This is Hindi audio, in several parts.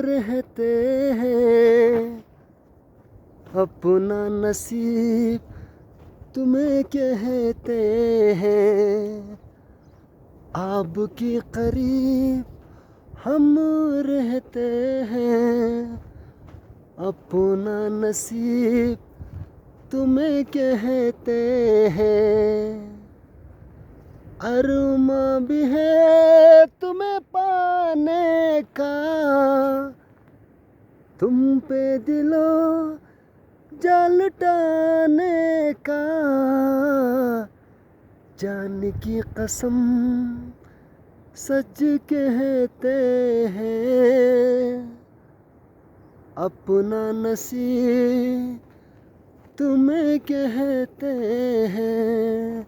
रहते हैं, अपना नसीब तुम्हें कहते हैं। आपके करीब हम रहते हैं, अपना नसीब तुम्हें कहते हैं। अरमा भी है तुम्हें पाने का, तुम पे दिलो जाल लुटाने का। जान की कसम सच कहते हैं, अपना नसीब तुम्हें कहते हैं।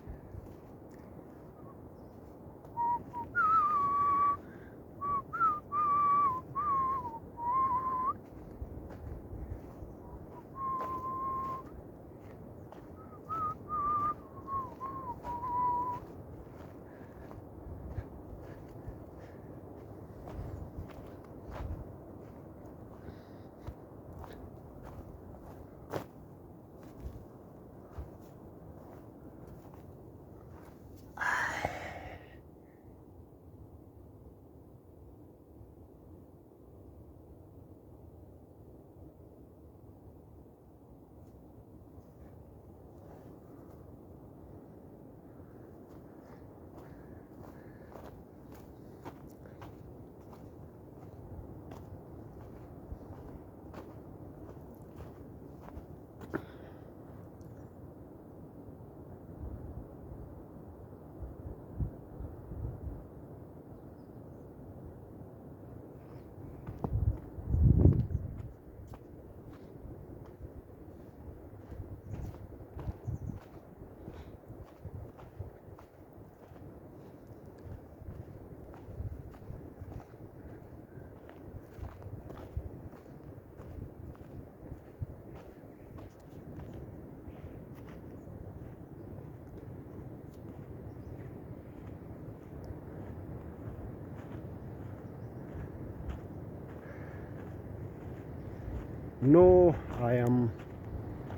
No, I am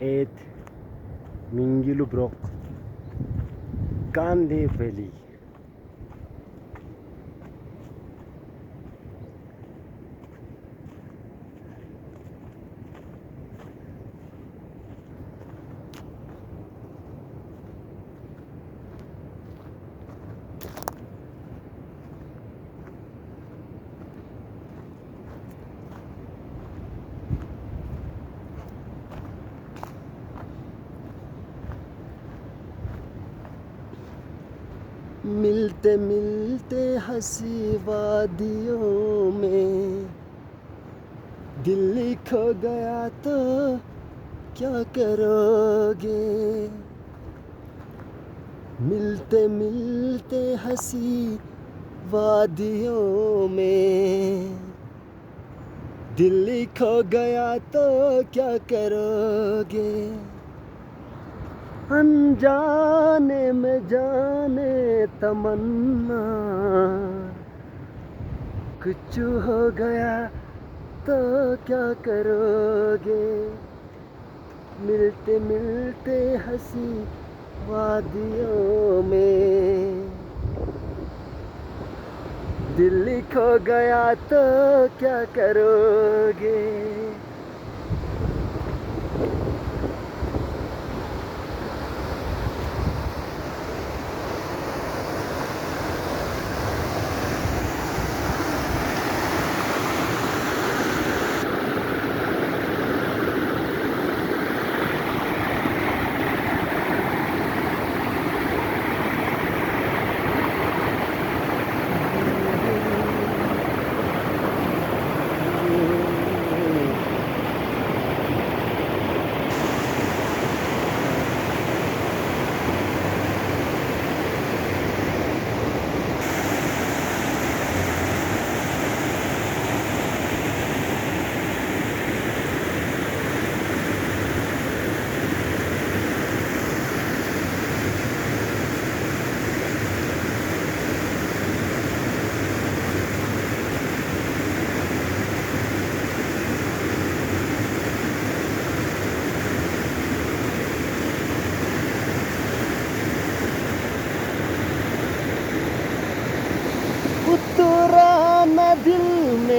at Mingilubrok, Kande Valley. मिलते मिलते हंसी वादियों में दिल खो गया तो क्या करोगे। मिलते मिलते हंसी वादियों में दिल खो गया तो क्या करोगे। अनजाने में जाने तमन्ना कुछ हो गया तो क्या करोगे। मिलते मिलते हंसी वादियों में दिल खो गया तो क्या करोगे।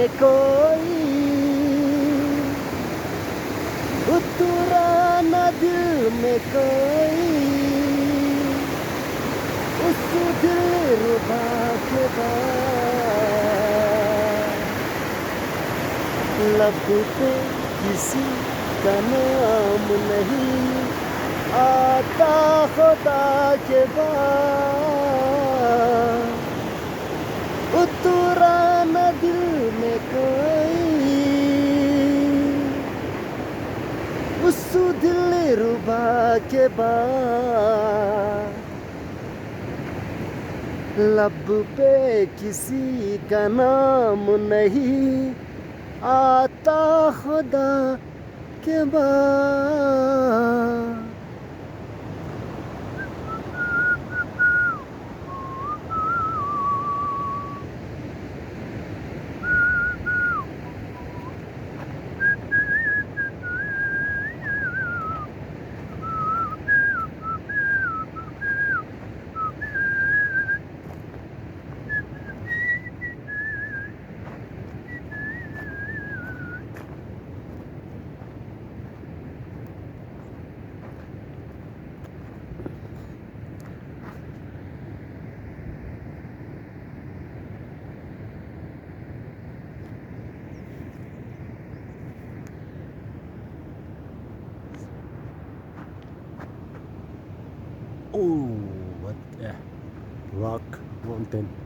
में कोई उतरा न दिल में कोई उस दिलरुबा के बाद लब पे किसी का नाम नहीं आता खुदा के बाद उतरा न दिल में कोई उस दिलरुबा के बाद लब पे किसी का नाम नहीं आता खुदा के बाद Oh, what a rock mountain.